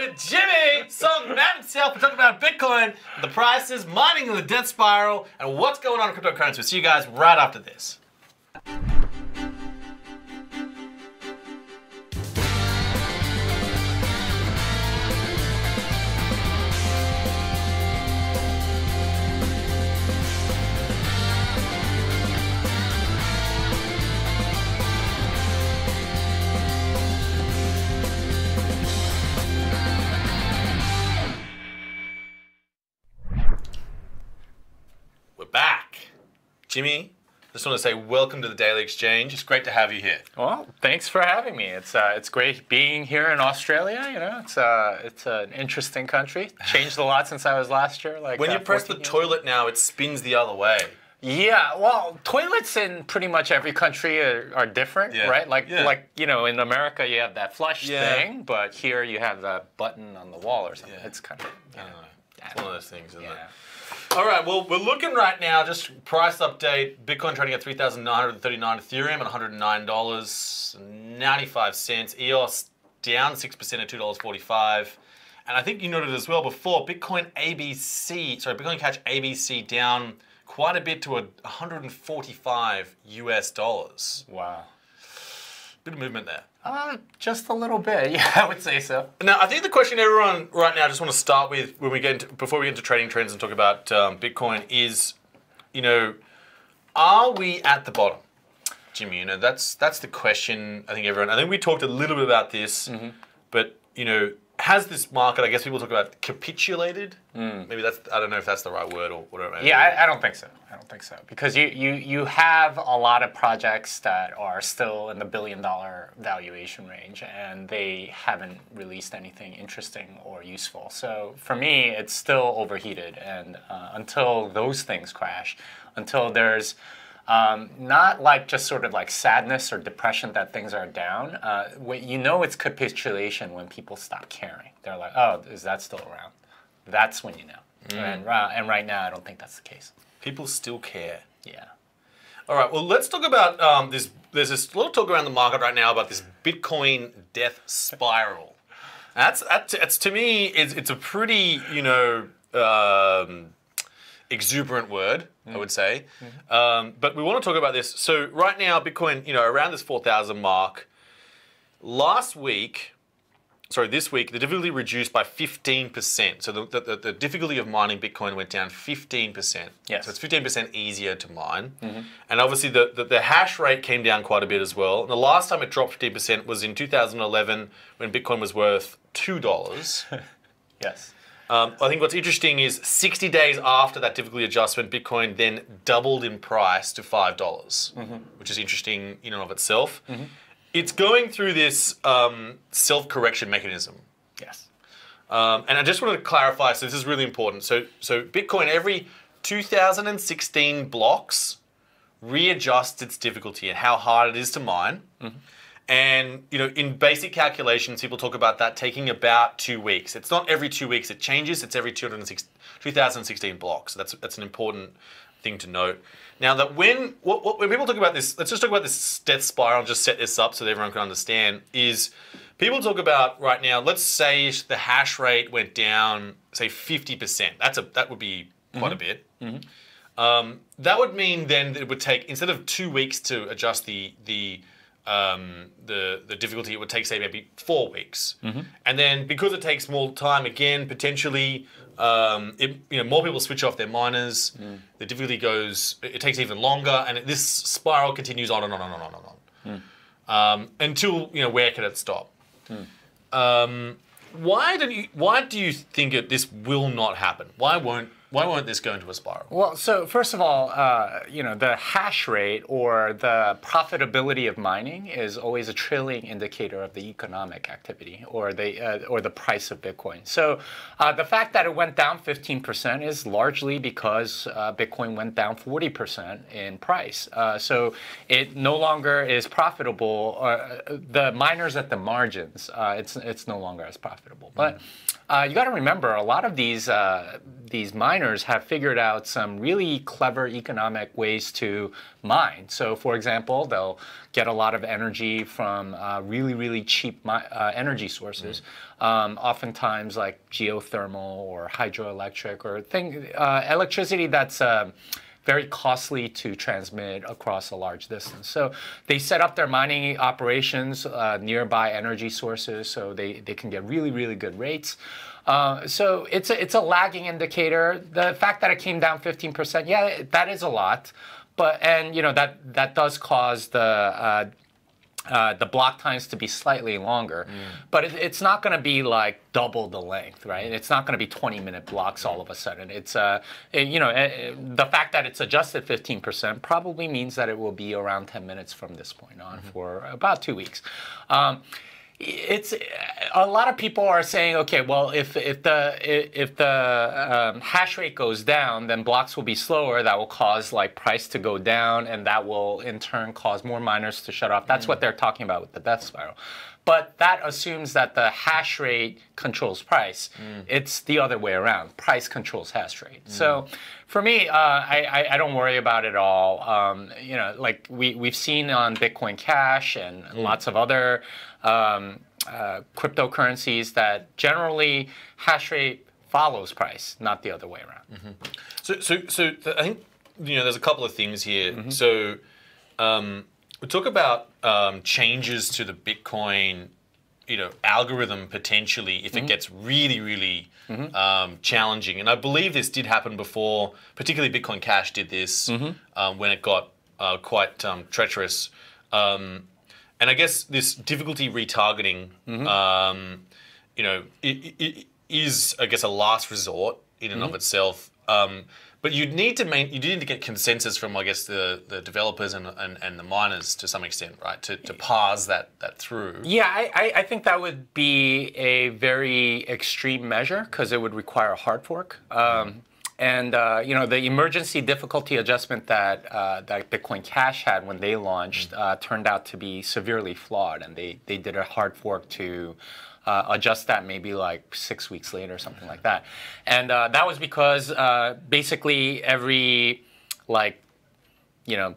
with Jimmy, Song Matt himself. We're talking about Bitcoin, the prices, mining in the death spiral, and what's going on in cryptocurrency. We'll see you guys right after this. Back. Jimmy, just want to say welcome to the Daily Exchange. It's great to have you here. Well, thanks for having me. It's great being here in Australia. You know, it's an interesting country. Changed a lot since I was last year. Like when you press the toilet now, it spins the other way. Yeah, well, toilets in pretty much every country are different, right? Like you know, in America you have that flush thing, but here you have that button on the wall or something. It's kind of I don't know. It's one of those things, isn't it? All right, well, we're looking right now, just price update, Bitcoin trading at $3,939, Ethereum at $109.95, EOS down 6% at $2.45. And I think you noted as well before, Bitcoin Cash ABC down quite a bit to $145 US. Wow. Bit of movement there. Just a little bit, yeah, I would say so. Now, I think the question everyone right now, I just want to start with before we get into trading trends and talk about Bitcoin is, you know, are we at the bottom, Jimmy? You know, that's the question. I think we talked a little bit about this, but you know, has this market? I guess people talk about capitulated. Maybe I don't know if that's the right word or whatever. Yeah, I don't think so. I don't think so because you have a lot of projects that are still in the billion-dollar valuation range, and they haven't released anything interesting or useful. So for me, it's still overheated, and until those things crash, until there's not like just sort of like sadness or depression that things are down. You know it's capitulation when people stop caring. They're like, oh, is that still around? That's when you know. And right now, I don't think that's the case. People still care. Yeah. All right, well, let's talk about this. There's this lot of talk around the market right now about this Bitcoin death spiral. That's to me, it's a pretty, you know, exuberant word, I would say. But we want to talk about this. So right now, Bitcoin, you know, around this 4,000 mark. This week, the difficulty reduced by 15%. So the difficulty of mining Bitcoin went down 15%. Yes. So it's 15% easier to mine. And obviously the hash rate came down quite a bit as well. And the last time it dropped 15% was in 2011 when Bitcoin was worth $2. Yes. I think what's interesting is 60 days after that difficulty adjustment, Bitcoin then doubled in price to $5, which is interesting in and of itself. It's going through this self-correction mechanism. Yes. And I just want to clarify, so this is really important. So Bitcoin, every 2016 blocks, readjusts its difficulty and how hard it is to mine. And you know, in basic calculations, people talk about that taking about 2 weeks. It's not every 2 weeks it changes. It's every 2016 blocks. So that's an important thing to note. Now that when people talk about this, let's just talk about this death spiral and just set this up so that everyone can understand. Is people talk about right now? Let's say the hash rate went down, say 50%. That would be quite a bit. That would mean then that it would take, instead of 2 weeks to adjust the difficulty, it would take, say, maybe 4 weeks. And then because it takes more time, again, potentially, more people switch off their miners. The difficulty it takes even longer, and this spiral continues on and on and on and on. Until, you know, where can it stop? Why do you think this will not happen? Why won't this go into a spiral? Well, so first of all, you know, the hash rate or the profitability of mining is always a trailing indicator of the economic activity or the price of Bitcoin. So the fact that it went down 15% is largely because Bitcoin went down 40% in price. So it no longer is profitable. The miners at the margins, it's no longer as profitable. But you got to remember, a lot of these miners miners have figured out some really clever economic ways to mine. So, for example, they'll get a lot of energy from really, really cheap energy sources, oftentimes like geothermal or hydroelectric or electricity that's very costly to transmit across a large distance. So they set up their mining operations nearby energy sources so they can get really, really good rates. So it's a lagging indicator. The fact that it came down 15%, yeah, that is a lot. And you know that does cause the block times to be slightly longer, but it's not going to be like double the length, right? It's not going to be 20-minute blocks all of a sudden. It's you know, the fact that it's adjusted 15% probably means that it will be around 10 minutes from this point on for about 2 weeks. It's a lot of people are saying, okay, well, if the hash rate goes down, then blocks will be slower. That will cause like price to go down, and that will in turn cause more miners to shut off. That's what they're talking about with the death spiral. But that assumes that the hash rate controls price. It's the other way around. Price controls hash rate. So for me, I don't worry about it at all. You know, like we've seen on Bitcoin Cash and lots of other cryptocurrencies that generally hash rate follows price, not the other way around. So I think you know there's a couple of things here. So we talk about changes to the Bitcoin, you know, algorithm potentially if it gets really, really challenging. And I believe this did happen before. Particularly Bitcoin Cash did this when it got quite treacherous. And I guess this difficulty retargeting, you know, it is, I guess, a last resort in and of itself. But you need to get consensus from, I guess, the developers and the miners to some extent, right? To parse that through. Yeah, I think that would be a very extreme measure because it would require a hard fork. And you know, the emergency difficulty adjustment that Bitcoin Cash had when they launched turned out to be severely flawed, and they did a hard fork to adjust that maybe like 6 weeks later or something like that. And that was because basically every like, you know,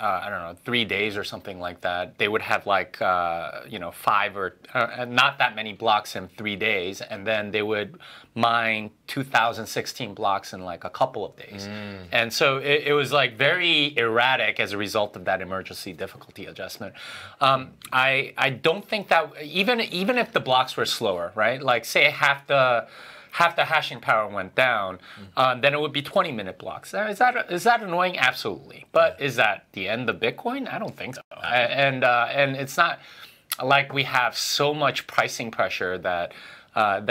I don't know, 3 days or something like that, they would have like, you know, 5 or not that many blocks in 3 days. And then they would mine 2016 blocks in like a couple of days. And so it was like very erratic as a result of that emergency difficulty adjustment. I don't think that even if the blocks were slower, right? Like say half the hashing power went down, then it would be 20-minute blocks. Is that annoying? Absolutely. But is that the end of Bitcoin? I don't think so. And it's not like we have so much pricing pressure that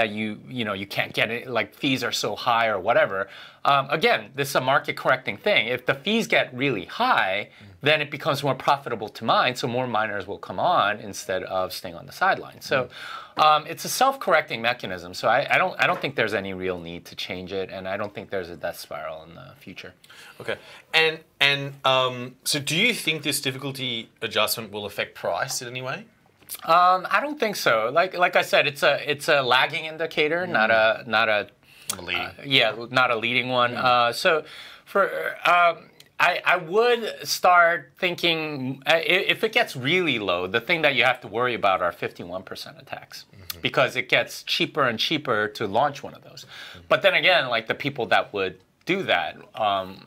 you can't get it, like fees are so high or whatever. Again, this is a market correcting thing. If the fees get really high, then it becomes more profitable to mine, so more miners will come on instead of staying on the sidelines. So it's a self-correcting mechanism. So I don't think there's any real need to change it, and I don't think there's a death spiral in the future. Okay. And so do you think this difficulty adjustment will affect price in any way? I don't think so. Like I said, it's a lagging indicator, not a leading. Not a leading one. So for I would start thinking if it gets really low, the thing that you have to worry about are 51% attacks because it gets cheaper and cheaper to launch one of those. But then again, like the people that would do that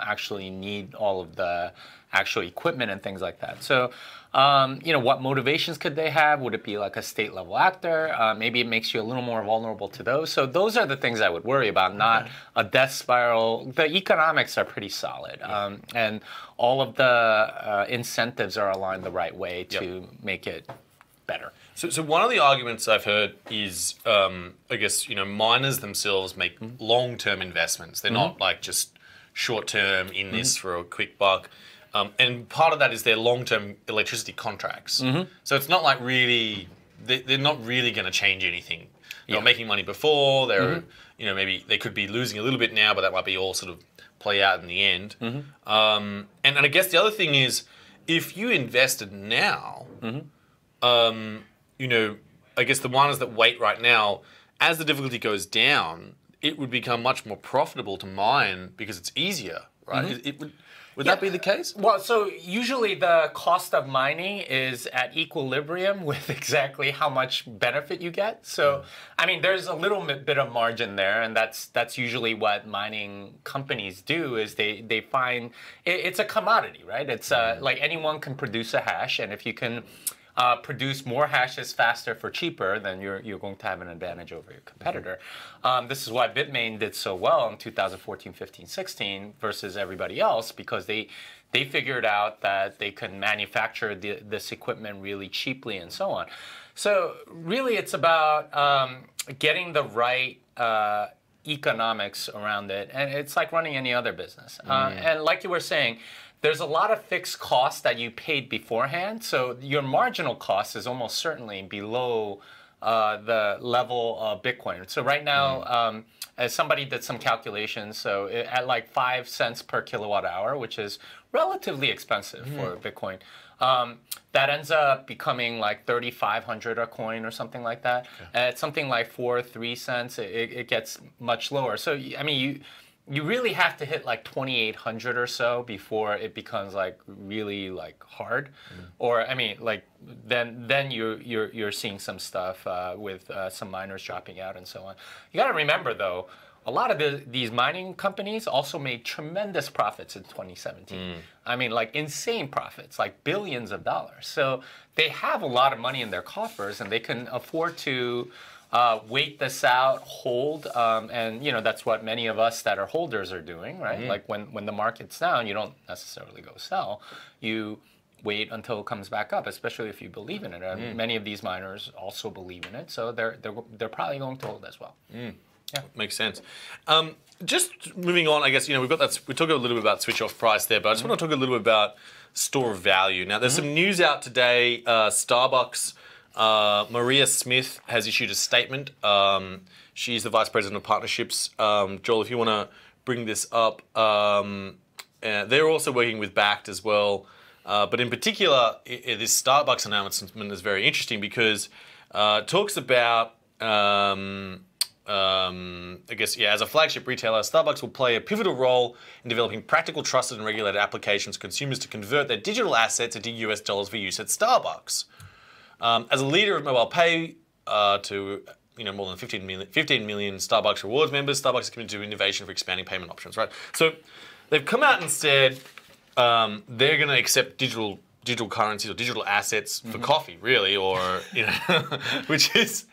actually need all of the actual equipment and things like that. So, you know, what motivations could they have? Would it be like a state level actor? Maybe it makes you a little more vulnerable to those. So those are the things I would worry about, not a death spiral. The economics are pretty solid. And all of the incentives are aligned the right way to make it better. So one of the arguments I've heard is, I guess, you know, miners themselves make long-term investments. They're not like just short-term in this for a quick buck. And part of that is their long-term electricity contracts. So it's not like really, they're not really going to change anything. They were making money before. They're, you know, maybe they could be losing a little bit now, but that might be all sort of play out in the end. And I guess the other thing is, if you invested now, you know, I guess the miners that wait right now, as the difficulty goes down, it would become much more profitable to mine because it's easier, right? Mm-hmm. Would that be the case? Well, so usually the cost of mining is at equilibrium with exactly how much benefit you get. So, I mean, there's a little bit of margin there, and that's usually what mining companies do is they find it's a commodity, right? It's like anyone can produce a hash, and if you can produce more hashes faster for cheaper, then you're going to have an advantage over your competitor. This is why Bitmain did so well in 2014, 15, 16 versus everybody else, because they figured out that they can manufacture this equipment really cheaply and so on. So really it's about getting the right economics around it, and it's like running any other business. And like you were saying, there's a lot of fixed costs that you paid beforehand, so your marginal cost is almost certainly below the level of Bitcoin. So right now, as somebody did some calculations, so at like 5 cents per kilowatt hour, which is relatively expensive for Bitcoin, that ends up becoming like 3,500 a coin or something like that. At something like 3 cents, it gets much lower. So I mean, you really have to hit like 2,800 or so before it becomes like really like hard, or I mean like then you're seeing some stuff with some miners dropping out and so on. You got to remember though, a lot of these mining companies also made tremendous profits in 2017. I mean like insane profits, like billions of dollars. So they have a lot of money in their coffers and they can afford to wait this out, hold, and you know that's what many of us that are holders are doing, right? Like when the market's down, you don't necessarily go sell. You wait until it comes back up, especially if you believe in it. And many of these miners also believe in it, so they're probably going to hold as well. Yeah, makes sense. Just moving on, I guess we've got that. We talked a little bit about switch off price there, but I just want to talk a little bit about store of value. Now, there's some news out today. Starbucks. Maria Smith has issued a statement. She's the Vice President of Partnerships. Joel, if you want to bring this up, they're also working with Bakkt as well. But in particular, this Starbucks announcement is very interesting because it talks about, I guess, as a flagship retailer, Starbucks will play a pivotal role in developing practical, trusted, and regulated applications for consumers to convert their digital assets into US dollars for use at Starbucks. As a leader of mobile pay to more than 15 million Starbucks rewards members, Starbucks is committed to innovation for expanding payment options, right? So they've come out and said they're going to accept digital currencies or digital assets for coffee, really, or which is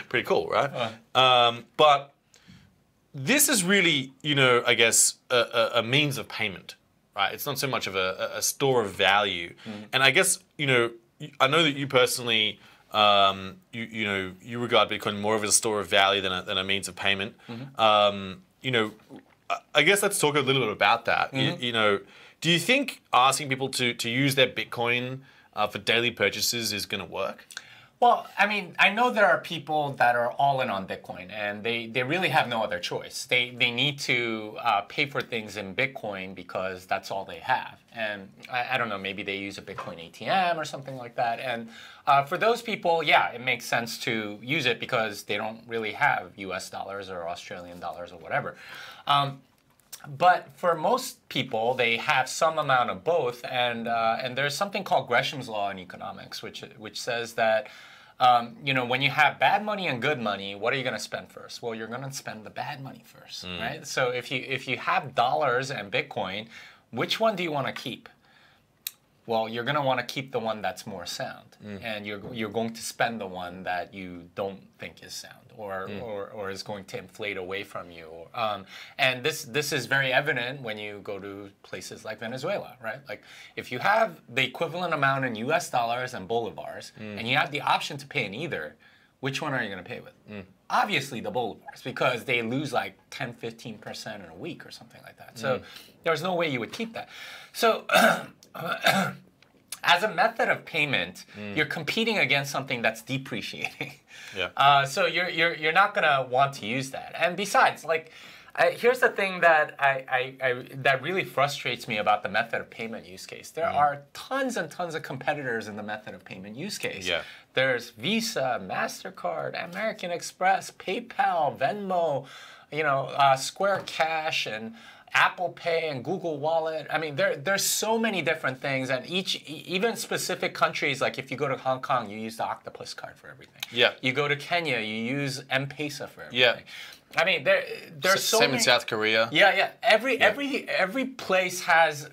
pretty cool, right? But this is really I guess a means of payment, right? It's not so much of a store of value, and I guess I know that you personally, you regard Bitcoin more of as a store of value than a means of payment. I guess let's talk a little bit about that. Do you think asking people to use their Bitcoin for daily purchases is going to work? Well, I mean, I know there are people that are all in on Bitcoin, and they really have no other choice. They need to pay for things in Bitcoin because that's all they have. And I don't know, maybe they use a Bitcoin ATM or something like that. And for those people, yeah, it makes sense to use it because they don't really have US dollars or Australian dollars or whatever. But for most people, they have some amount of both, and there's something called Gresham's law in economics, which says that when you have bad money and good money, what are you going to spend first? Well, you're going to spend the bad money first, right? So if you have dollars and Bitcoin, which one do you want to keep? Well, you're going to want to keep the one that's more sound, and you're going to spend the one that you don't think is sound, or is going to inflate away from you. And this is very evident when you go to places like Venezuela, right? Like if you have the equivalent amount in US dollars and bolivars, and you have the option to pay in either, which one are you going to pay with? Obviously the bolivars, because they lose like 10, 15% in a week or something like that. So there's no way you would keep that. So as a method of payment, you're competing against something that's depreciating. Yeah. So you're not gonna want to use that. And besides, like, Here's the thing that that really frustrates me about the method of payment use case. There are tons and tons of competitors in the method of payment use case. Yeah. There's Visa, MasterCard, American Express, PayPal, Venmo, Square Cash, and Apple Pay and Google Wallet. I mean, there's so many different things, and even specific countries, like if you go to Hong Kong, you use the Octopus card for everything. Yeah. You go to Kenya, you use M-Pesa for everything. Yeah. I mean, there's so same many. in South Korea. Yeah. Every place has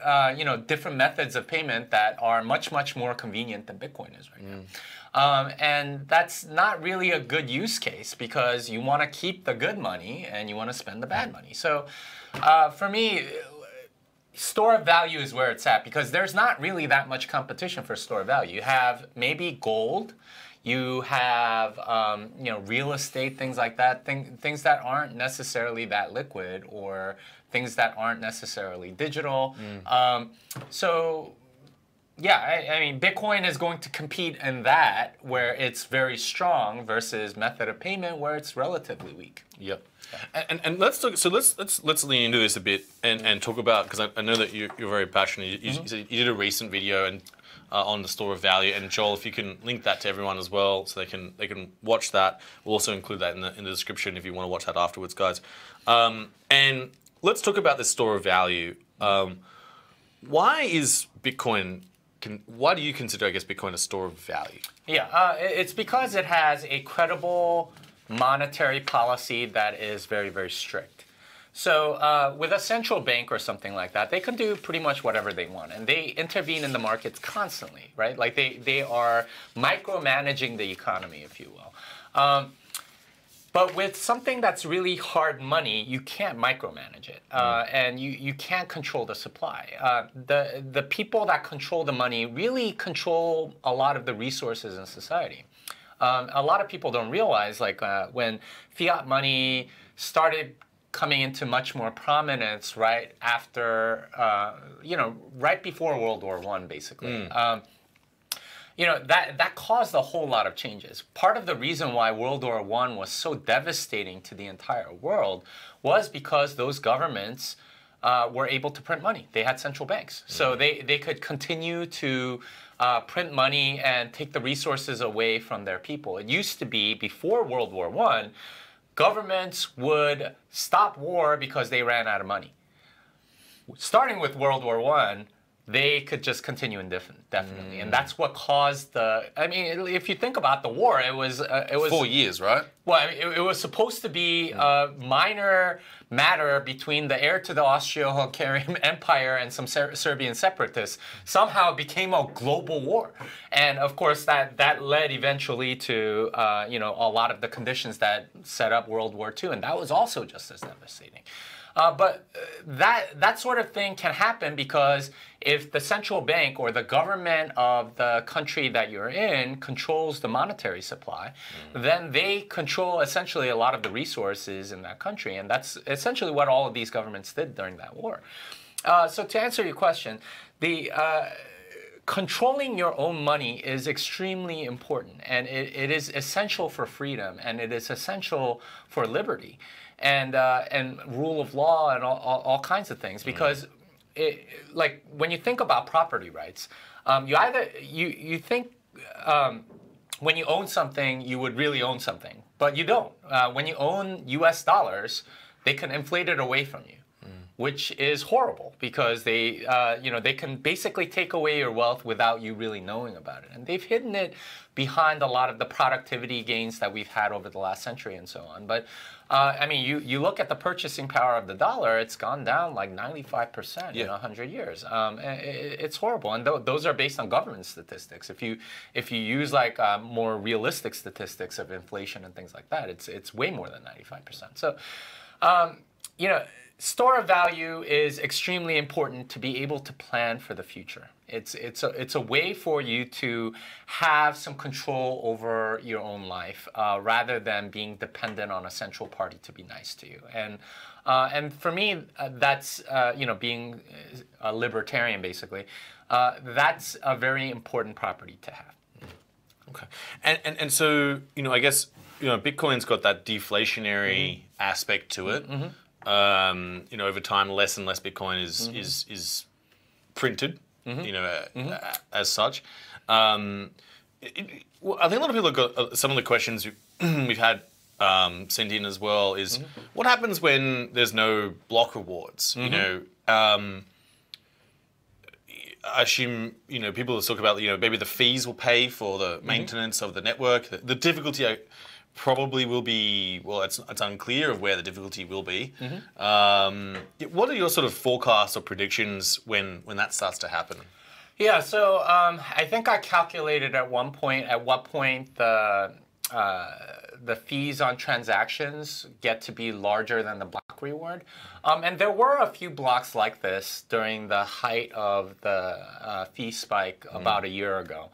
different methods of payment that are much more convenient than Bitcoin is right now. And that's not really a good use case because you want to keep the good money and you want to spend the bad money. So for me, store of value is where it's at because there's not really that much competition for store of value. You have maybe gold. You have real estate, things like that, things that aren't necessarily that liquid or things that aren't necessarily digital. So yeah, I mean, Bitcoin is going to compete in that where it's very strong versus method of payment where it's relatively weak. Yep. And let's talk. So let's lean into this a bit and talk about because I know that you're very passionate. You did a recent video and. On the store of value, and Joel, if you can link that to everyone as well, so they can watch that. We'll also include that in the description if you want to watch that afterwards, guys. And let's talk about this store of value. Why is Bitcoin? Why do you consider, I guess, Bitcoin a store of value? Yeah, it's because it has a credible monetary policy that is very strict. So with a central bank or something like that, they can do pretty much whatever they want. And they intervene in the markets constantly, right? Like they are micromanaging the economy, if you will. But with something that's really hard money, you can't micromanage it. And you can't control the supply. The people that control the money really control a lot of the resources in society. A lot of people don't realize, like when fiat money started coming into much more prominence right after, right before World War I, basically. That caused a whole lot of changes. Part of the reason why World War I was so devastating to the entire world was because those governments were able to print money. They had central banks. So they could continue to print money and take the resources away from their people. It used to be, before World War I, governments would stop war because they ran out of money. Starting with World War I, they could just continue indefinitely, and that's what caused the. I mean, if you think about the war, it was 4 years, right? Well, I mean, it was supposed to be a minor matter between the heir to the Austro-Hungarian Empire and some Serbian separatists. Somehow it became a global war, and of course that led eventually to a lot of the conditions that set up World War II, and that was also just as devastating. But that sort of thing can happen because if the central bank or the government of the country that you're in controls the monetary supply, then they control essentially a lot of the resources in that country. And that's essentially what all of these governments did during that war. So to answer your question, controlling your own money is extremely important. And it is essential for freedom. And it is essential for liberty. And rule of law and all kinds of things, because like when you think about property rights, you think when you own something you would really own something, but you don't. When you own U.S. dollars, they can inflate it away from you, which is horrible because they can basically take away your wealth without you really knowing about it, and they've hidden it behind a lot of the productivity gains that we've had over the last century and so on. But I mean, you look at the purchasing power of the dollar; it's gone down like 95% in 100 years. It's horrible, and those are based on government statistics. If you use like more realistic statistics of inflation and things like that, it's way more than 95%. So, store of value is extremely important to be able to plan for the future. It's a way for you to have some control over your own life rather than being dependent on a central party to be nice to you. And for me, that's being a libertarian basically. That's a very important property to have. Okay, and so I guess Bitcoin's got that deflationary aspect to it. over time, less and less Bitcoin is printed, as such. Well, I think a lot of people have got some of the questions we've had sent in as well is what happens when there's no block rewards? I assume people will talk about maybe the fees will pay for the maintenance of the network. The difficulty probably will be, well, it's unclear of where the difficulty will be. What are your sort of forecasts or predictions when that starts to happen? Yeah, so I think I calculated at one point at what point the fees on transactions get to be larger than the block reward. And there were a few blocks like this during the height of the fee spike about a year ago.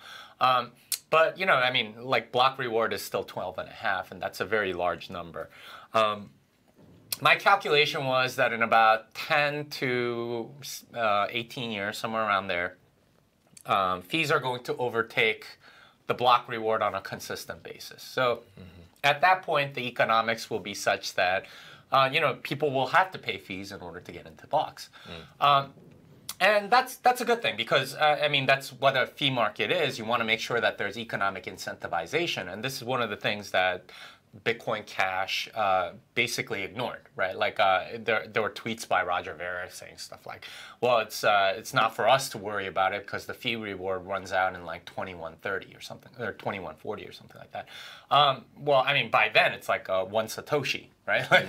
But, I mean, like block reward is still 12.5, and that's a very large number. My calculation was that in about 10 to 18 years, somewhere around there, fees are going to overtake the block reward on a consistent basis. So at that point, the economics will be such that, people will have to pay fees in order to get into blocks. And that's a good thing because, I mean, that's what a fee market is. You want to make sure that there's economic incentivization. And this is one of the things that Bitcoin Cash basically ignored, right? Like there were tweets by Roger Ver saying stuff like, well, it's not for us to worry about it because the fee reward runs out in like 2130 or something, or 2140 or something like that. Well, I mean, by then it's like 1 Satoshi, right? Like,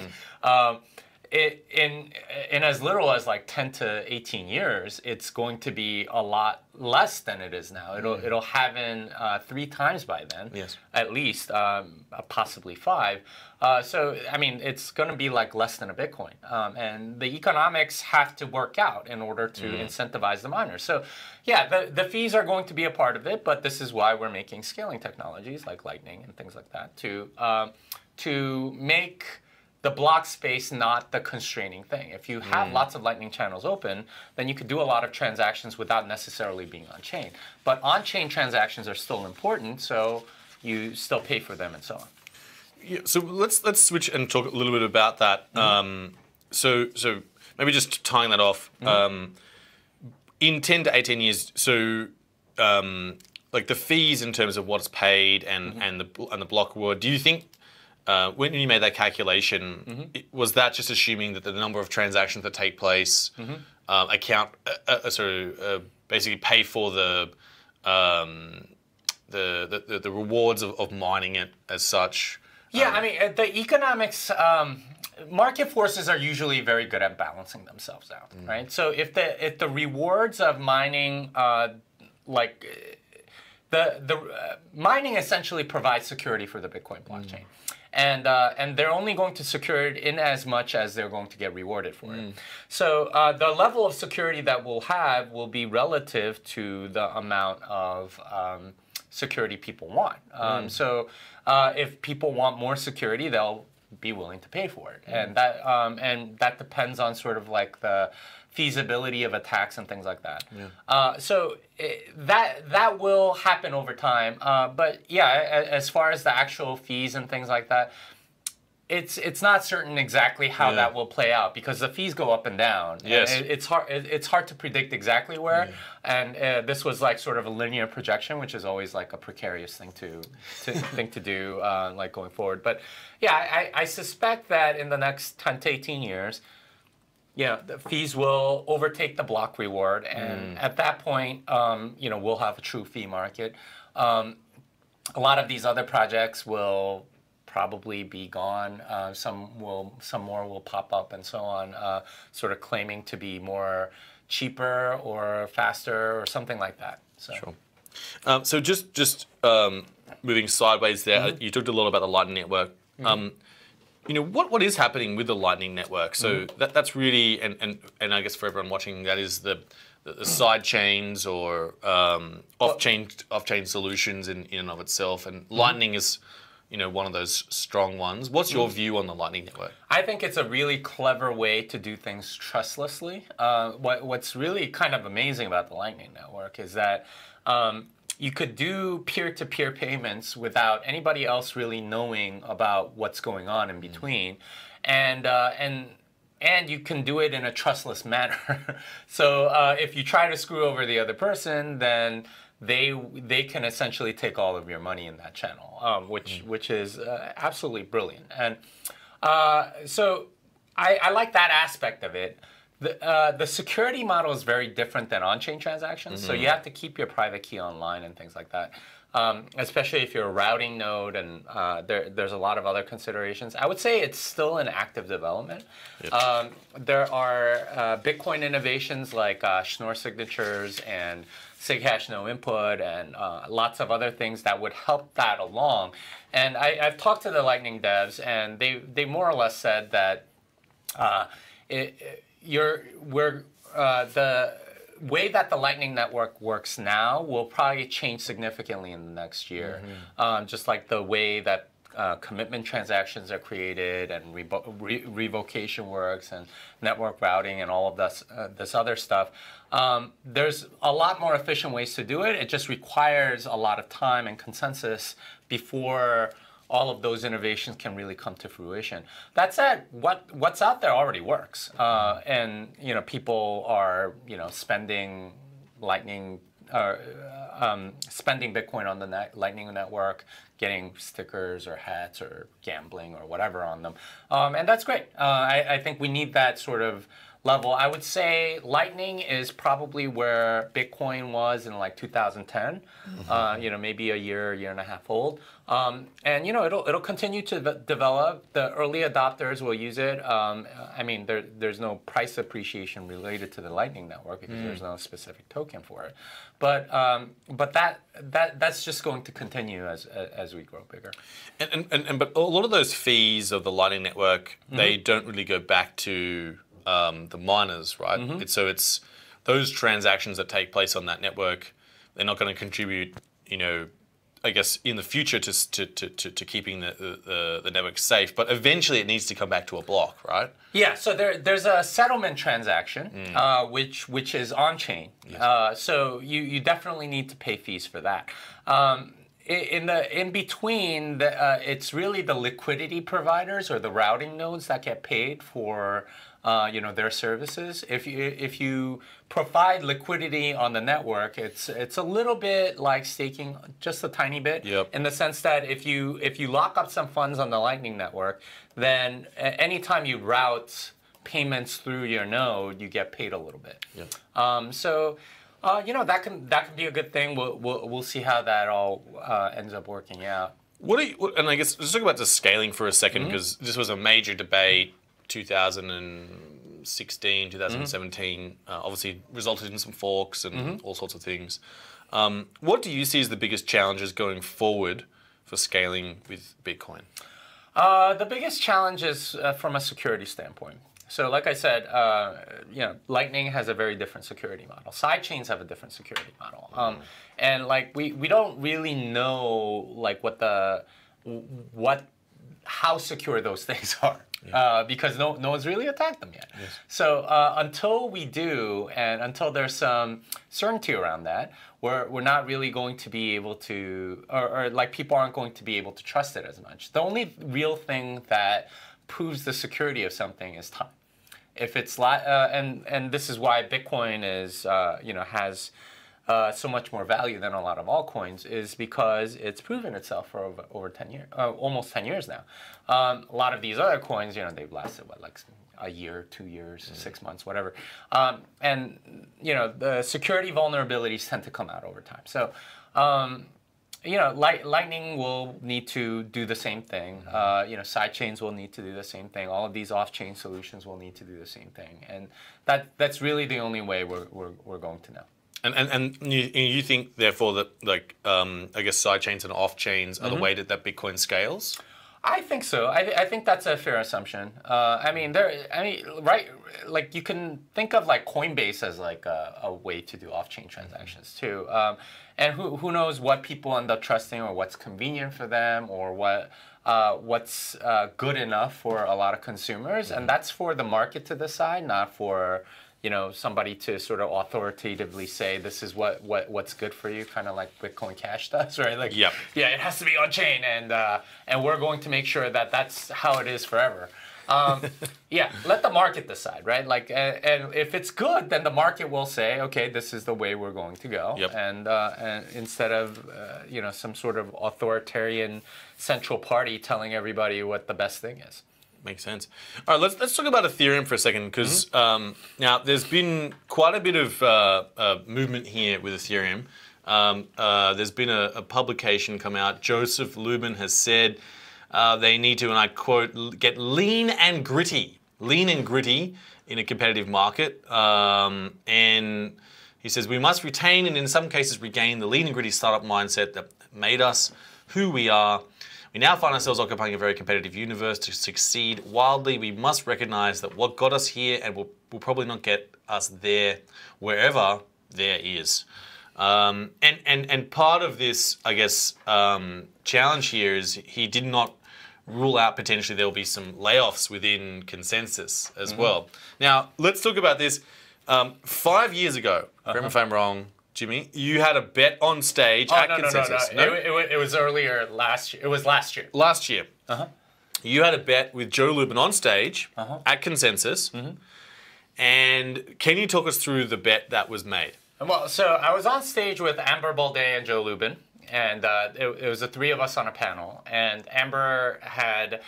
in as little as like 10 to 18 years, it's going to be a lot less than it is now. It'll have in 3 times by then, at least, possibly 5. So, I mean, it's going to be like less than a Bitcoin. And the economics have to work out in order to incentivize the miners. So, yeah, the fees are going to be a part of it, but this is why we're making scaling technologies like Lightning and things like that to make the block space not the constraining thing. If you have lots of Lightning channels open, then you could do a lot of transactions without necessarily being on-chain. But on-chain transactions are still important, so you still pay for them and so on. Yeah, so let's switch and talk a little bit about that. So maybe just tying that off. In 10 to 18 years, so like the fees in terms of what's paid and the block reward, do you think when you made that calculation, was that just assuming that the number of transactions that take place basically pay for the rewards of mining it as such? Yeah, I mean, the economics, market forces are usually very good at balancing themselves out, right? So if the rewards of mining, mining essentially provides security for the Bitcoin blockchain. And they're only going to secure it in as much as they're going to get rewarded for it. So the level of security that we'll have will be relative to the amount of security people want. So if people want more security, they'll be willing to pay for it. And that depends on sort of like the feasibility of attacks and things like that. So that will happen over time. But yeah, as far as the actual fees and things like that, it's not certain exactly how that will play out because the fees go up and down. Yes. And it's hard to predict exactly where. And this was like sort of a linear projection, which is always like a precarious thing to do like going forward. But yeah, I suspect that in the next 10 to 18 years, the fees will overtake the block reward, and at that point, we'll have a true fee market. A lot of these other projects will probably be gone. Some more will pop up, and so on, sort of claiming to be more cheaper or faster or something like that. So. Sure. So just moving sideways there, you talked a lot about the Lightning Network. What is happening with the Lightning Network? So that's really, and I guess for everyone watching, that is the side chains or off-chain solutions in and of itself. And Lightning is, one of those strong ones. What's your view on the Lightning Network? I think it's a really clever way to do things trustlessly. What's really kind of amazing about the Lightning Network is that you could do peer-to-peer payments without anybody else really knowing about what's going on in between, and and you can do it in a trustless manner. So if you try to screw over the other person, then they can essentially take all of your money in that channel, which is absolutely brilliant. And so I like that aspect of it. The security model is very different than on-chain transactions, so you have to keep your private key online and things like that, especially if you're a routing node, and there's a lot of other considerations. I would say it's still in active development. Yep. There are Bitcoin innovations like Schnorr signatures and SigHash no input and lots of other things that would help that along. And I've talked to the Lightning devs, and they more or less said that the way that the Lightning Network works now will probably change significantly in the next year. Just like the way that commitment transactions are created and revocation works and network routing and all of this other stuff. There's a lot more efficient ways to do it. It just requires a lot of time and consensus before all of those innovations can really come to fruition. That said, what's out there already works, and people are spending Lightning, spending Bitcoin on the Lightning Network, getting stickers or hats or gambling or whatever on them, and that's great. I think we need that sort of level. I would say Lightning is probably where Bitcoin was in like 2010. Maybe a year and a half old. And it'll continue to develop. The early adopters will use it. I mean, there's no price appreciation related to the Lightning Network because there's no specific token for it. But that's just going to continue as we grow bigger. But a lot of those fees of the Lightning Network, they don't really go back to the miners, right? So it's those transactions that take place on that network. They're not going to contribute, I guess, in the future to keeping the network safe. But eventually, it needs to come back to a block, right? Yeah. So there's a settlement transaction, which is on chain. Yes. So you definitely need to pay fees for that. In between, it's really the liquidity providers or the routing nodes that get paid for their services. If you provide liquidity on the network, it's a little bit like staking, just a tiny bit. Yep. In the sense that if you lock up some funds on the Lightning Network, then anytime you route payments through your node, you get paid a little bit. Yep. So that can be a good thing. We'll see how that all ends up working out. And I guess let's talk about the scaling for a second, because this was a major debate. 2016, 2017, obviously resulted in some forks and all sorts of things. What do you see as the biggest challenges going forward for scaling with Bitcoin? The biggest challenge is from a security standpoint. So like I said, Lightning has a very different security model. Sidechains have a different security model. And like we don't really know like how secure those things are. Because no one's really attacked them yet. Yes. So until we do, and until there's some certainty around that, we're not really going to be able to, or like people aren't going to be able to trust it as much. The only real thing that proves the security of something is time. If it's and this is why Bitcoin is has so much more value than a lot of altcoins, is because it's proven itself for over 10 years, almost 10 years now. A lot of these other coins, they've lasted like a year, 2 years, 6 months, whatever. And the security vulnerabilities tend to come out over time. So Lightning will need to do the same thing. Sidechains will need to do the same thing. All of these off-chain solutions will need to do the same thing. And that's really the only way we're going to know. And you think, therefore, that I guess sidechains and off-chains are the way that Bitcoin scales? I think so. I think that's a fair assumption. Right? Like you can think of like Coinbase as like a way to do off-chain transactions too. And who knows what people end up trusting, or what's convenient for them, or what's good enough for a lot of consumers, and that's for the market to decide, not for somebody to sort of authoritatively say this is what's good for you, kind of like Bitcoin Cash does, right? Like, yeah, it has to be on chain, and we're going to make sure that that's how it is forever. Yeah, let the market decide, right? Like, and if it's good, then the market will say, okay, this is the way we're going to go. Yep. And instead of some sort of authoritarian central party telling everybody what the best thing is. Makes sense. All right, let's talk about Ethereum for a second, because now there's been quite a bit of movement here with Ethereum. There's been a publication come out. Joseph Lubin has said they need to, and I quote, get lean and gritty in a competitive market. And he says, we must retain and in some cases regain the lean and gritty startup mindset that made us who we are. We now find ourselves occupying a very competitive universe. To succeed wildly, we must recognize that what got us here and will probably not get us there wherever there is. And part of this, I guess, challenge here is he did not rule out potentially there will be some layoffs within ConsenSys as well. Now, let's talk about this. 5 years ago, correct me if I'm wrong, Jimmy, you had a bet on stage at ConsenSys. No. It was earlier last year. It was last year. Last year. You had a bet with Joe Lubin on stage at ConsenSys. And can you talk us through the bet that was made? Well, so I was on stage with Amber Balday and Joe Lubin, and it was the three of us on a panel. And Amber had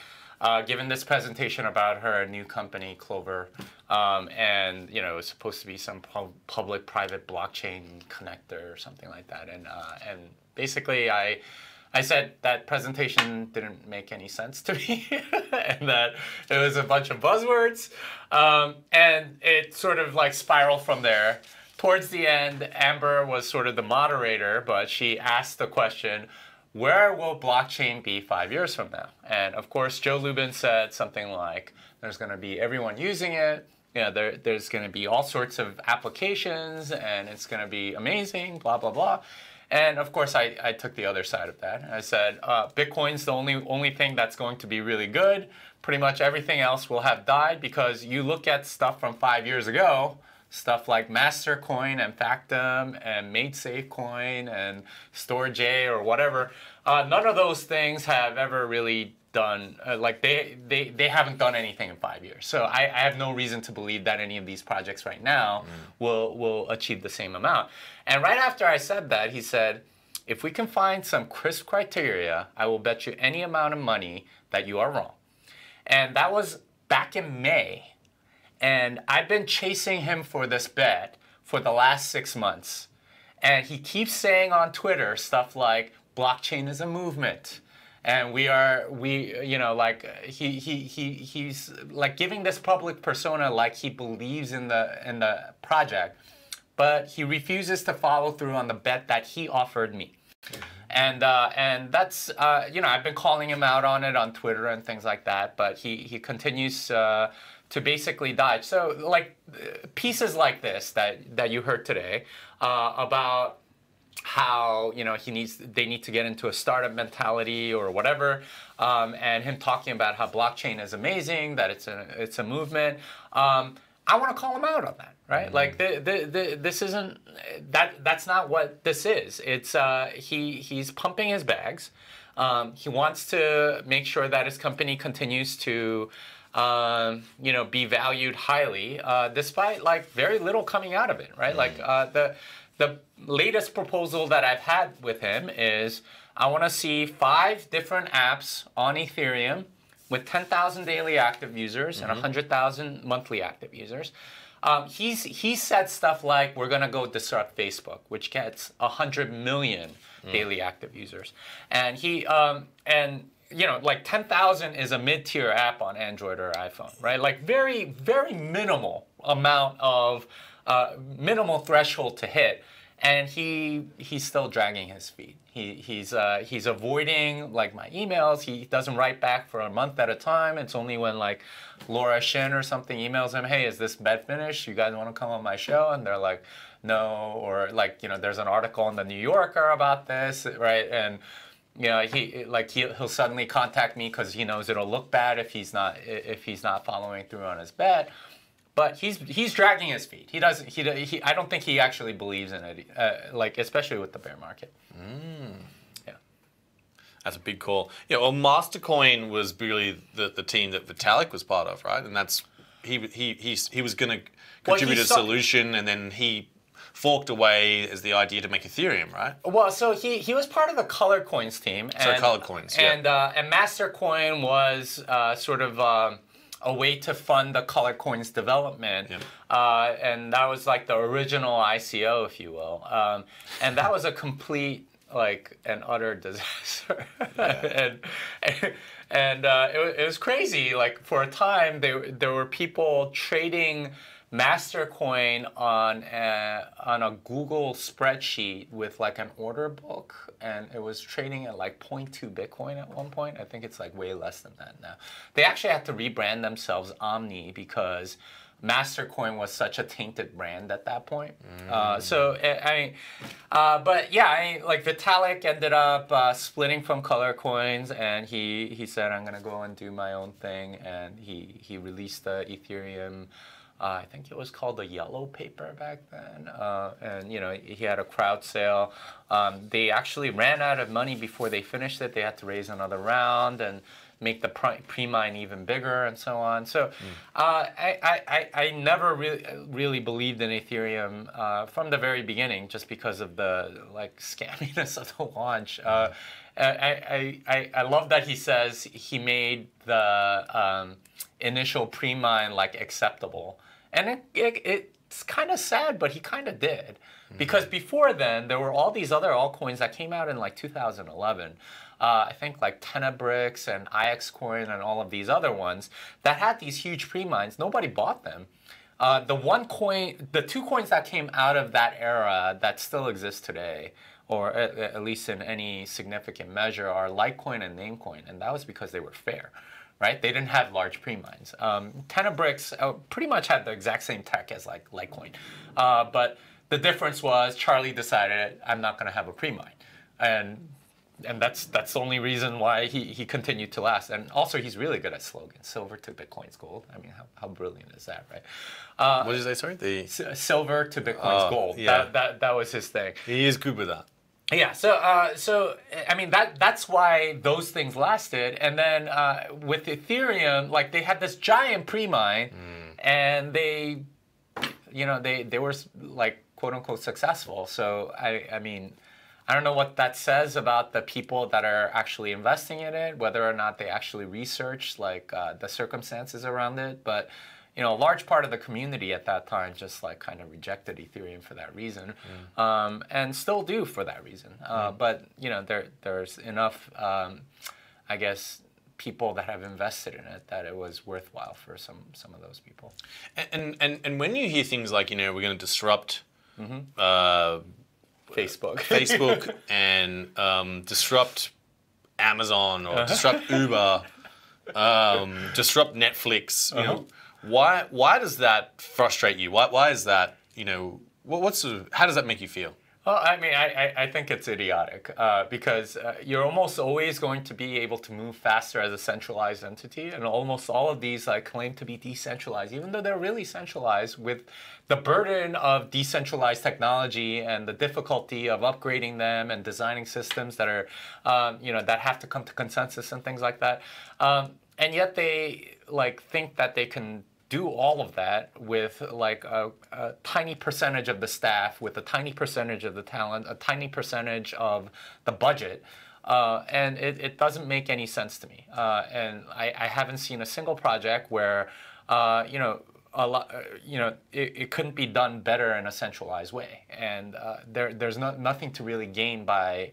given this presentation about her new company, Clover, and it was supposed to be some public-private blockchain connector or something like that. And basically, I said that presentation didn't make any sense to me, and that it was a bunch of buzzwords, and it sort of like spiraled from there. Towards the end, Amber was sort of the moderator, but she asked the question, where will blockchain be 5 years from now? And of course, Joe Lubin said something like, there's going to be everyone using it. There's going to be all sorts of applications, and it's going to be amazing, blah, blah, blah. And of course, I took the other side of that. I said, Bitcoin's the only thing that's going to be really good. Pretty much everything else will have died, because you look at stuff from 5 years ago, stuff like Mastercoin and Factom and MadeSafeCoin and StorageJ or whatever, none of those things have ever really done, they haven't done anything in 5 years. So I have no reason to believe that any of these projects right now will achieve the same amount. And right after I said that, he said, if we can find some crisp criteria, I will bet you any amount of money that you are wrong. And that was back in May. And I've been chasing him for this bet for the last 6 months. And he keeps saying on Twitter stuff like, blockchain is a movement. And he's like giving this public persona like he believes in the project, but he refuses to follow through on the bet that he offered me. And that's, I've been calling him out on it on Twitter and things like that, but he continues to basically dodge. So like pieces like this that you heard today about how they need to get into a startup mentality or whatever, and him talking about how blockchain is amazing, that it's a movement. I want to call him out on that, right? Like this isn't that's not what this is. It's he's pumping his bags. He wants to make sure that his company continues to be valued highly, despite like very little coming out of it, right? Like the latest proposal that I've had with him is I want to see 5 different apps on Ethereum with 10,000 daily active users and 100,000 monthly active users. He said stuff like, we're going to go disrupt Facebook, which gets 100 million daily active users. And like 10,000 is a mid-tier app on Android or iPhone, right? Like very, very minimal amount of minimal threshold to hit, and he's still dragging his feet. He's avoiding like my emails. He doesn't write back for a month at a time. It's only when like Laura Shin or something emails him, hey, is this bet finished? You guys want to come on my show? And they're like, no. Or like, there's an article in the New Yorker about this, right? And he'll suddenly contact me because he knows it'll look bad if he's not following through on his bet. But he's dragging his feet. I don't think he actually believes in it, like especially with the bear market. Yeah. That's a big call. Yeah, well, Mastercoin was really the team that Vitalik was part of, right? And that's he was going to contribute a solution, and then he forked away as the idea to make Ethereum, right? Well, so he was part of the Color Coins team. Color Coins, yeah. And Mastercoin was sort of a way to fund the Color Coins development. Yeah. And that was like the original ICO, if you will. And that was a complete, like, an utter disaster. Yeah. and it was crazy. Like, for a time, there were people trading Mastercoin on a Google spreadsheet with like an order book, and it was trading at like 0.2 Bitcoin at one point. I think it's like way less than that now. They actually had to rebrand themselves Omni because Mastercoin was such a tainted brand at that point. But yeah, like Vitalik ended up splitting from Color Coins, and he said, I'm gonna go and do my own thing, and he released the Ethereum. I think it was called the Yellow Paper back then, and you know, he had a crowd sale. They actually ran out of money before they finished it. They had to raise another round and make the pre-mine even bigger and so on. So I never really believed in Ethereum from the very beginning, just because of the like scamminess of the launch. I love that he says he made the initial pre-mine like acceptable. And it's kind of sad, but he kind of did. Because before then, there were all these other altcoins that came out in like 2011. I think like Tenebrix and IXCoin and all of these other ones that had these huge pre-mines. Nobody bought them. The two coins that came out of that era that still exist today, or at least in any significant measure, are Litecoin and Namecoin. And that was because they were fair. Right? They didn't have large pre-mines. Tenebrix pretty much had the exact same tech as like Litecoin. But the difference was Charlie decided, I'm not going to have a pre-mine. And that's the only reason why he continued to last. And also, he's really good at slogans. Silver to Bitcoin's gold. I mean, how brilliant is that, right? What did you say, sorry? Silver to Bitcoin's gold. Yeah. That was his thing. He is good with that. Yeah, so I mean that's why those things lasted, and then with Ethereum, like they had this giant pre-mine, and they were like quote unquote successful. So I mean, I don't know what that says about the people that are actually investing in it, whether or not they actually researched like the circumstances around it, but. You know, a large part of the community at that time just like kind of rejected Ethereum for that reason, and still do for that reason. But you know, there's enough, I guess, people that have invested in it that it was worthwhile for some of those people. And when you hear things like, you know, we're going to disrupt Facebook and disrupt Amazon or disrupt Uber, disrupt Netflix, you know. Why does that frustrate you? Why is that, you know, how does that make you feel? Well, I mean, I think it's idiotic because you're almost always going to be able to move faster as a centralized entity, and almost all of these like claim to be decentralized, even though they're really centralized, with the burden of decentralized technology and the difficulty of upgrading them and designing systems that are, you know, that have to come to consensus and things like that. And yet they like think that they can do all of that with like a tiny percentage of the staff, with a tiny percentage of the talent, a tiny percentage of the budget. And it doesn't make any sense to me. And I haven't seen a single project where, you know, it couldn't be done better in a centralized way. And there's nothing to really gain by,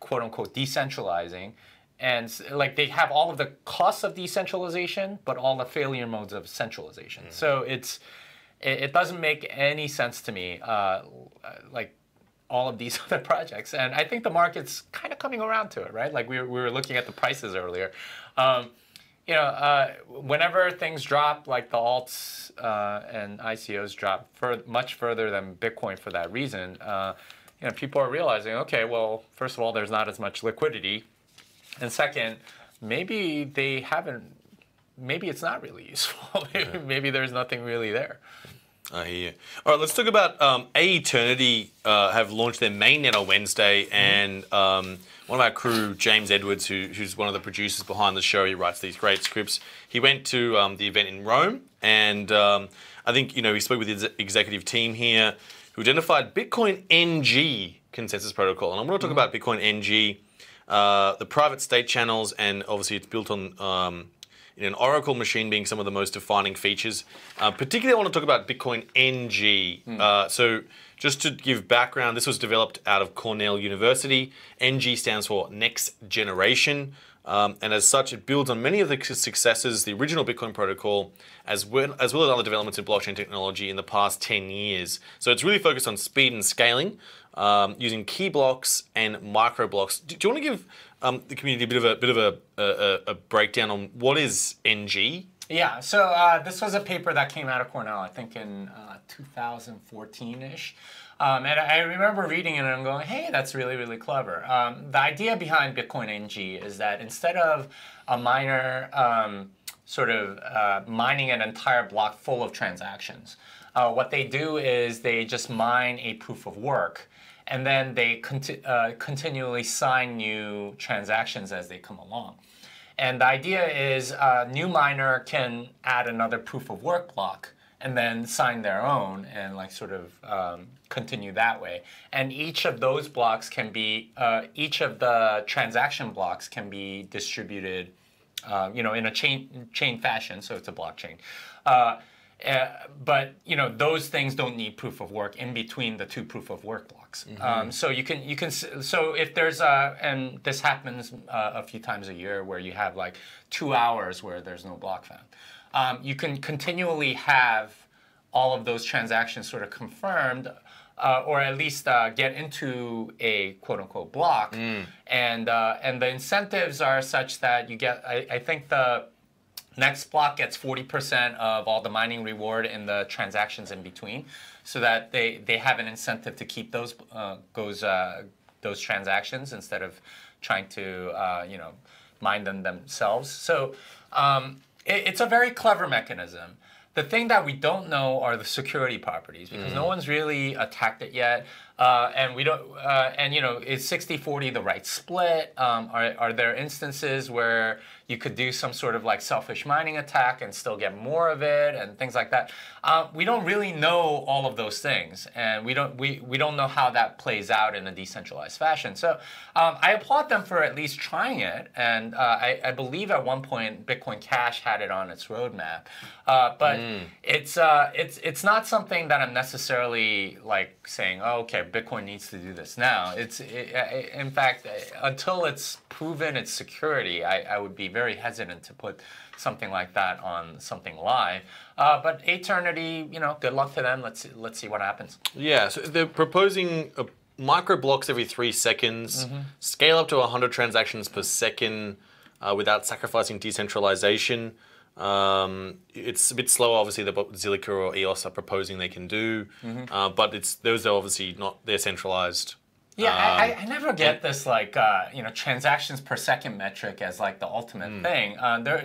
quote unquote, decentralizing. And like they have all of the costs of decentralization, but all the failure modes of centralization. So it doesn't make any sense to me, like all of these other projects. And I think the market's kind of coming around to it, right? Like we were looking at the prices earlier. You know, whenever things drop, like the alts and ICOs drop much further than Bitcoin for that reason, you know, people are realizing, okay, well, first of all, there's not as much liquidity. And second, maybe it's not really useful. Maybe there's nothing really there. I hear you. All right, let's talk about Aeternity have launched their mainnet on Wednesday, and one of our crew, James Edwards, who's one of the producers behind the show, he writes these great scripts. He went to the event in Rome, and I think he spoke with the executive team here, who identified Bitcoin NG consensus protocol, and I'm going to talk about Bitcoin NG, the private state channels, and obviously it's built on an Oracle machine being some of the most defining features. Particularly, I want to talk about Bitcoin NG. So just to give background, this was developed out of Cornell University. NG stands for Next Generation. And as such, it builds on many of the successes, the original Bitcoin protocol, as well as other developments in blockchain technology in the past 10 years. So it's really focused on speed and scaling, using key blocks and micro blocks. Do you want to give the community a bit of a breakdown on what is NG? Yeah, so this was a paper that came out of Cornell, I think in 2014-ish. And I remember reading it and I'm going, hey, that's really, really clever. The idea behind Bitcoin NG is that instead of a miner mining an entire block full of transactions, what they do is they just mine a proof of work, and then they continually sign new transactions as they come along. And the idea is a new miner can add another proof of work block and then sign their own and continue that way. And each of those blocks can be, each of the transaction blocks can be distributed, in a chain fashion, so it's a blockchain. But those things don't need proof of work in between the two proof of work blocks. So so if there's and this happens a few times a year where you have like 2 hours where there's no block found, you can continually have all of those transactions sort of confirmed, or at least get into a quote-unquote block, and the incentives are such that you get. I think the next block gets 40% of all the mining reward in the transactions in between, so that they have an incentive to keep those transactions instead of trying to mine them themselves. So it's a very clever mechanism. The thing that we don't know are the security properties, because no one's really attacked it yet, and we don't. Is 60-40 the right split? Are there instances where you could do some sort of like selfish mining attack and still get more of it, and things like that? We don't really know all of those things, and we don't know how that plays out in a decentralized fashion. So I applaud them for at least trying it, and I believe at one point Bitcoin Cash had it on its roadmap, but it's not something that I'm necessarily like saying, oh, okay, Bitcoin needs to do this now. In fact, until it's proven its security, I would be very hesitant to put something like that on something live. But Aeternity, good luck to them. Let's see what happens. Yeah, so they're proposing micro blocks every 3 seconds, scale up to 100 transactions per second without sacrificing decentralization. It's a bit slower, obviously, than what Zilliqa or EOS are proposing they can do, but those are obviously not, they're centralized. Yeah, I never get this like transactions per second metric as like the ultimate thing.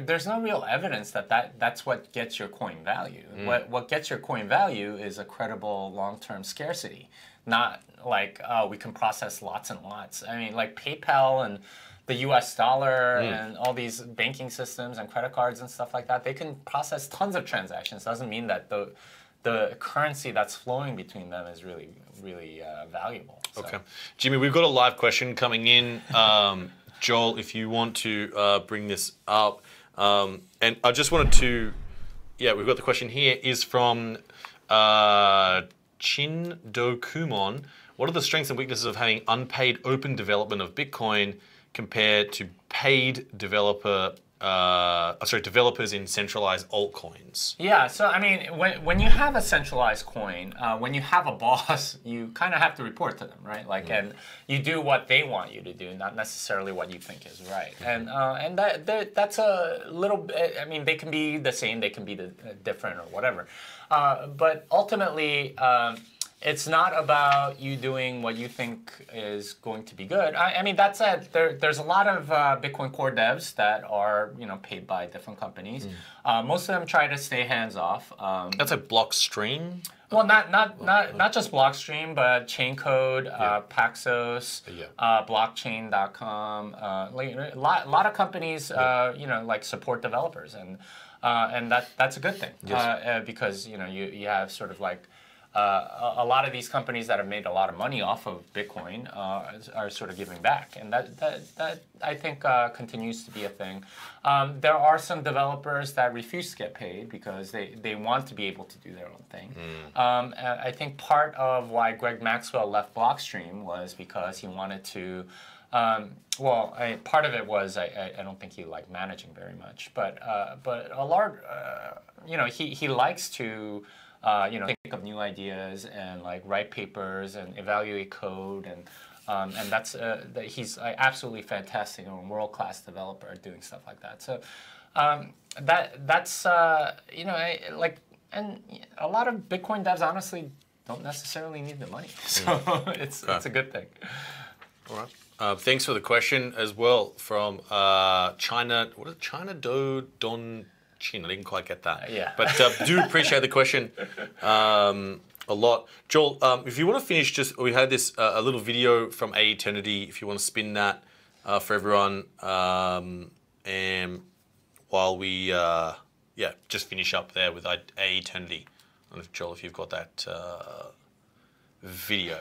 There's no real evidence that's what gets your coin value. What gets your coin value is a credible long-term scarcity, not like we can process lots and lots. I mean, like PayPal and the US dollar and all these banking systems and credit cards and stuff like that, they can process tons of transactions. Doesn't mean that the currency that's flowing between them is really, really valuable. So. Okay. Jimmy, we've got a live question coming in. Joel, if you want to bring this up. And I just wanted to, we've got the question here, is from Chin Do Kumon. What are the strengths and weaknesses of having unpaid open development of Bitcoin compared to paid developers in centralized altcoins? Yeah, so I mean, when you have a centralized coin, when you have a boss, you kind of have to report to them, right? Like, and you do what they want you to do, not necessarily what you think is right. And that's a little bit. I mean, they can be the same, they can be different or whatever. But ultimately, it's not about you doing what you think is going to be good. I mean, that said, there's a lot of Bitcoin Core devs that are paid by different companies. Most of them try to stay hands off. That's like Blockstream. Well, not just Blockstream, but Chaincode, Paxos, Blockchain.com. A lot of companies, like support developers, and that's a good thing. Yes. Because you have sort of like a lot of these companies that have made a lot of money off of Bitcoin are sort of giving back, and that I think continues to be a thing. There are some developers that refuse to get paid because they want to be able to do their own thing. I think part of why Greg Maxwell left Blockstream was because he wanted to. Part of it was I don't think he liked managing very much, but a large, he likes to. Think of new ideas and like write papers and evaluate code, and that's he's absolutely fantastic and world-class developer at doing stuff like that. So that's and a lot of Bitcoin devs honestly don't necessarily need the money, so it's a good thing. All right. Thanks for the question as well from China. What is it? China Don. I didn't quite get that. Yeah. But do appreciate the question a lot. Joel, if you want to finish, we had this a little video from Aeternity. If you want to spin that for everyone, and while we just finish up there with Aeternity. I don't know, Joel, if you've got that video.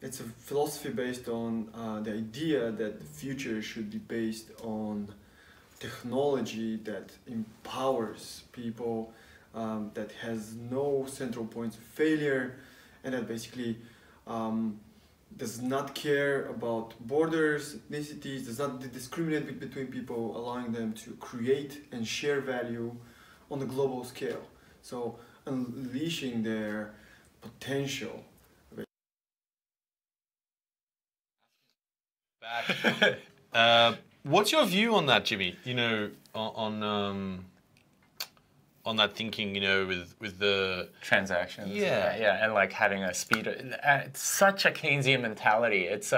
It's a philosophy based on the idea that the future should be based on technology that empowers people, that has no central points of failure, and that basically does not care about borders, ethnicities, does not discriminate between people, allowing them to create and share value on a global scale. So unleashing their potential. What's your view on that, Jimmy? On that thinking, with the transactions. Yeah, and like having a speed. It's such a Keynesian mentality. It's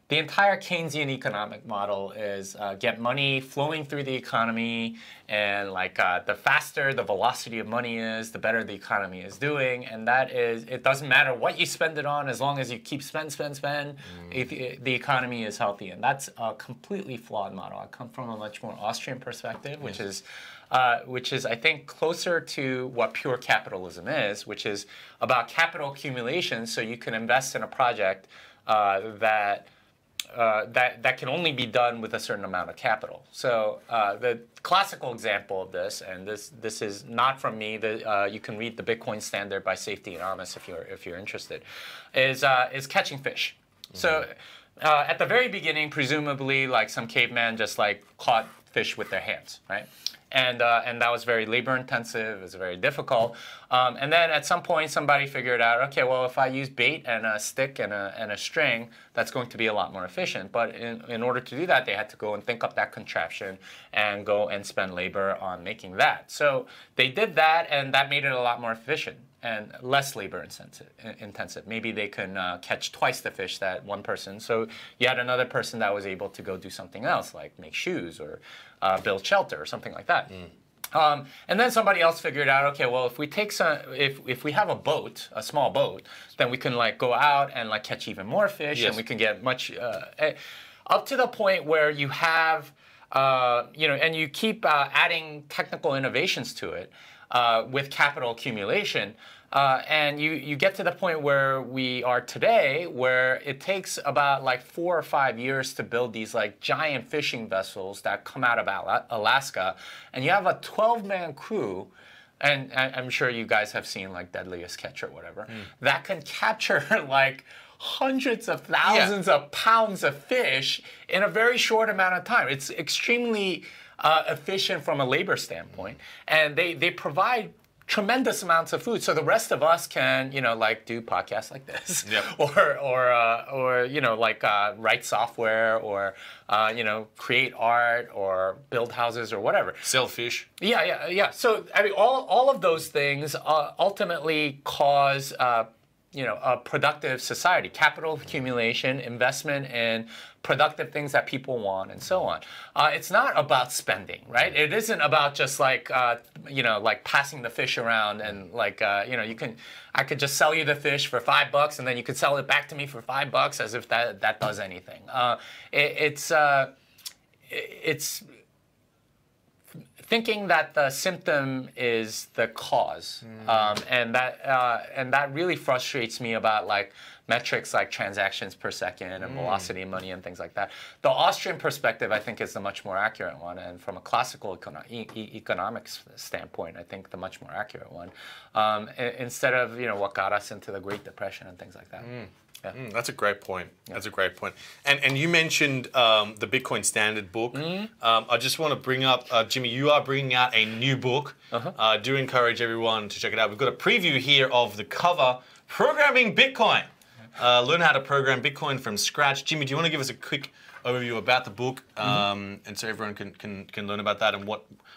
the entire Keynesian economic model is get money flowing through the economy, and like the faster the velocity of money is, the better the economy is doing, and that is, it doesn't matter what you spend it on, as long as you keep spend, the economy is healthy, and that's a completely flawed model. I come from a much more Austrian perspective, which is I think closer to what pure capitalism is, which is about capital accumulation, so you can invest in a project that can only be done with a certain amount of capital. So the classical example of this, and this is not from me, you can read the Bitcoin Standard by Safety Anonymous if you're interested, is catching fish. So at the very beginning, presumably, like some caveman just like caught fish with their hands, right? And that was very labor intensive. It was very difficult. And then at some point, somebody figured out, okay, well, if I use bait and a stick and a string, that's going to be a lot more efficient. But in order to do that, they had to go and think up that contraption and go and spend labor on making that. So they did that, and that made it a lot more efficient and less labor intensive. Maybe they can catch twice the fish that one person. So you had another person that was able to go do something else, like make shoes or build shelter or something like that. And then somebody else figured out, okay, well, if we take if we have a boat, a small boat, then we can like go out and like catch even more fish, and we can get much up to the point where you have and you keep adding technical innovations to it. With capital accumulation, and you get to the point where we are today, where it takes about like 4 or 5 years to build these like giant fishing vessels that come out of Alaska, and you have a 12-man crew, and I'm sure you guys have seen like Deadliest Catch or whatever, that can capture like hundreds of thousands of pounds of fish in a very short amount of time. It's extremely efficient from a labor standpoint, and they provide tremendous amounts of food. So the rest of us can, like do podcasts like this, Yep. or like write software, or create art, or build houses, or whatever. Sell fish. Yeah. So I mean, all of those things ultimately cause a productive society, capital accumulation, investment in productive things that people want, and so on. It's not about spending, right? It isn't about just like like passing the fish around and like I could just sell you the fish for $5 and then you could sell it back to me for $5 as if that does anything. It's thinking that the symptom is the cause, and that really frustrates me about like metrics like transactions per second and velocity of money and things like that. The Austrian perspective, I think, is the much more accurate one, and from a classical economics standpoint, I think the much more accurate one, instead of what got us into the Great Depression and things like that. Yeah. That's a great point. Yeah. That's a great point. And you mentioned the Bitcoin Standard book. I just want to bring up, Jimmy, you are bringing out a new book. I do encourage everyone to check it out. We've got a preview here of the cover, Programming Bitcoin. Learn how to program Bitcoin from scratch. Jimmy, do you want to give us a quick overview about the book, and so everyone can learn about that and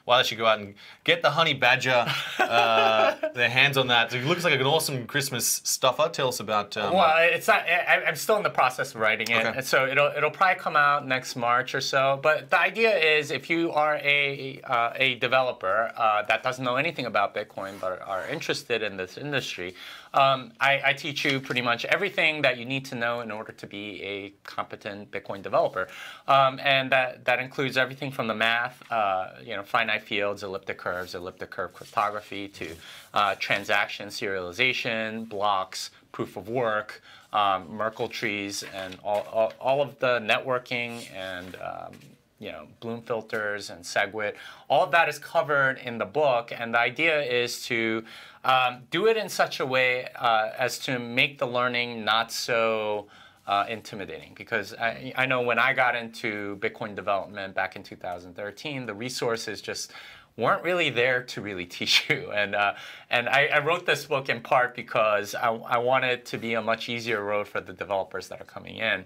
why they should go out and get the honey badger, their hands on that. It looks like an awesome Christmas stuffer. Tell us about. Well, it's not. I'm still in the process of writing it, okay. So it'll probably come out next March or so. But the idea is, if you are a developer that doesn't know anything about Bitcoin but are interested in this industry, I teach you pretty much everything that you need to know in order to be a competent Bitcoin developer, and that includes everything from the math, finite fields, elliptic curve cryptography, to transaction serialization, blocks, proof of work, Merkle trees, and all of the networking and Bloom filters and SegWit. All of that is covered in the book, and the idea is to do it in such a way as to make the learning not so intimidating. Because I know when I got into Bitcoin development back in 2013, the resources just weren't really there to really teach you. And I wrote this book in part because I want it to be a much easier road for the developers that are coming in.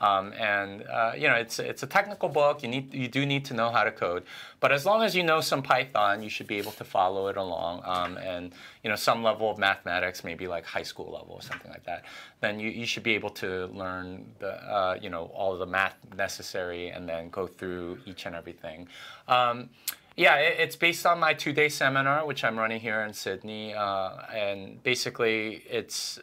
It's a technical book. You do need to know how to code, but as long as you know some Python, you should be able to follow it along. And some level of mathematics, maybe like high school level or something like that. Then you should be able to learn the all of the math necessary and then go through each and everything. Yeah, it's based on my 2-day seminar, which I'm running here in Sydney, and basically it's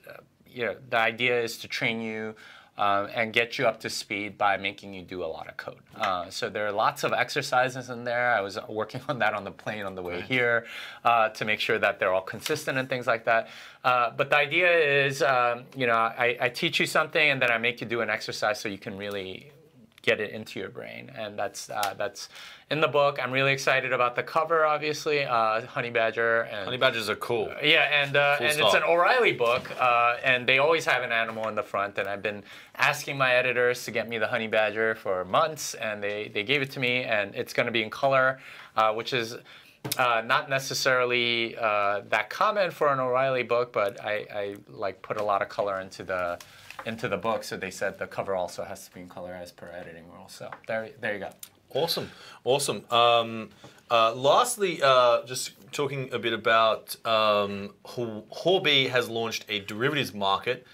the idea is to train you and get you up to speed by making you do a lot of code. So there are lots of exercises in there. I was working on that on the plane on the way here to make sure that they're all consistent and things like that. But the idea is, I teach you something and then I make you do an exercise so you can really get it into your brain, and that's in the book. I'm really excited about the cover, obviously, honey badger. And honey badgers are cool. Yeah, and it's an O'Reilly book, and they always have an animal in the front. And I've been asking my editors to get me the honey badger for months, and they gave it to me, and it's going to be in color, which is not necessarily that common for an O'Reilly book, but I like put a lot of color into the book, so they said the cover also has to be in color as per editing rules. So there you go. Awesome. Lastly, just talking a bit about Houbi has launched a derivatives market,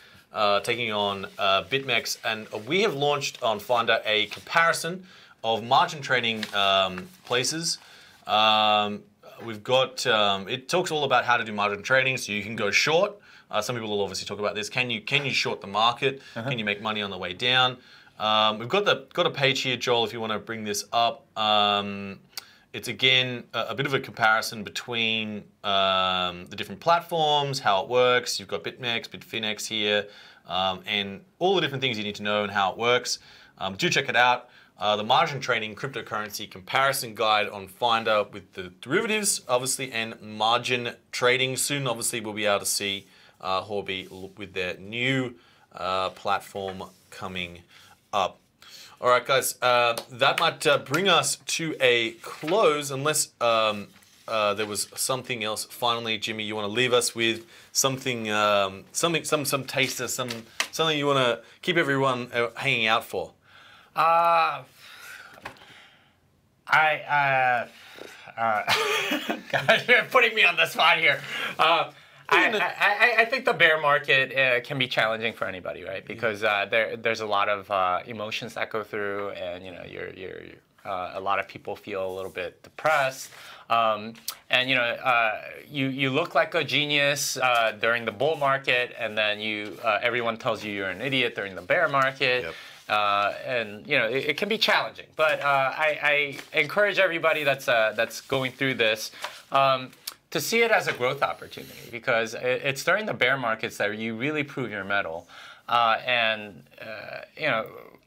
taking on BitMEX, and we have launched on Finder a comparison of margin trading places. We've got it talks all about how to do margin trading, so you can go short. Some people will obviously talk about this. Can you short the market? Can you make money on the way down? We've got a page here, Joel, if you want to bring this up. It's again a bit of a comparison between the different platforms, how it works. You've got BitMEX, Bitfinex here, and all the different things you need to know and how it works. Do check it out. The margin trading cryptocurrency comparison guide on Finder with the derivatives, obviously, and margin trading. Soon, obviously, we'll be able to see Houbi with their new platform coming up. All right, guys, that might bring us to a close, unless there was something else. Finally, Jimmy, you want to leave us with something, some taster, something you want to keep everyone hanging out for. God, you're putting me on the spot here. I think the bear market can be challenging for anybody, right? Because there's a lot of emotions that go through, and a lot of people feel a little bit depressed. And you look like a genius during the bull market, and then everyone tells you you're an idiot during the bear market. Yep. And it can be challenging, but I encourage everybody that's going through this to see it as a growth opportunity, because it's during the bear markets that you really prove your mettle.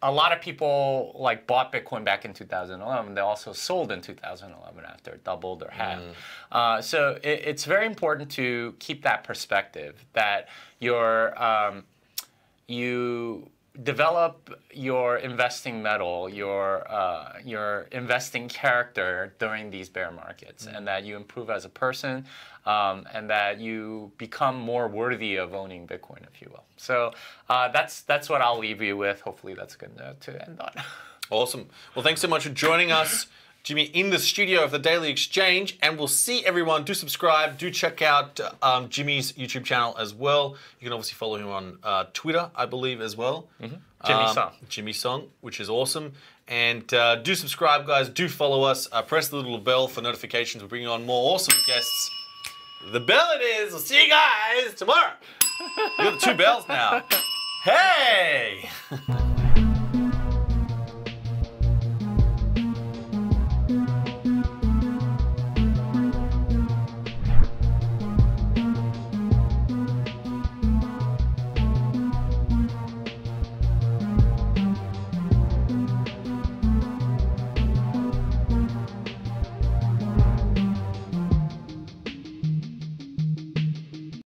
A lot of people bought Bitcoin back in 2011. They also sold in 2011 after it doubled or halved. So it's very important to keep that perspective, that you develop your investing mettle, your investing character during these bear markets, and that you improve as a person, and that you become more worthy of owning Bitcoin, if you will. So that's what I'll leave you with. Hopefully that's good to end on. Awesome. Well, thanks so much for joining us, Jimmy, in the studio of the Daily Exchange, and we'll see everyone. Do subscribe. Do check out Jimmy's YouTube channel as well. You can obviously follow him on Twitter, I believe, as well. Jimmy Song, which is awesome. And do subscribe, guys. Do follow us. Press the little bell for notifications. We're bringing on more awesome guests. The bell it is. We'll see you guys tomorrow. You got the 2 bells now. Hey!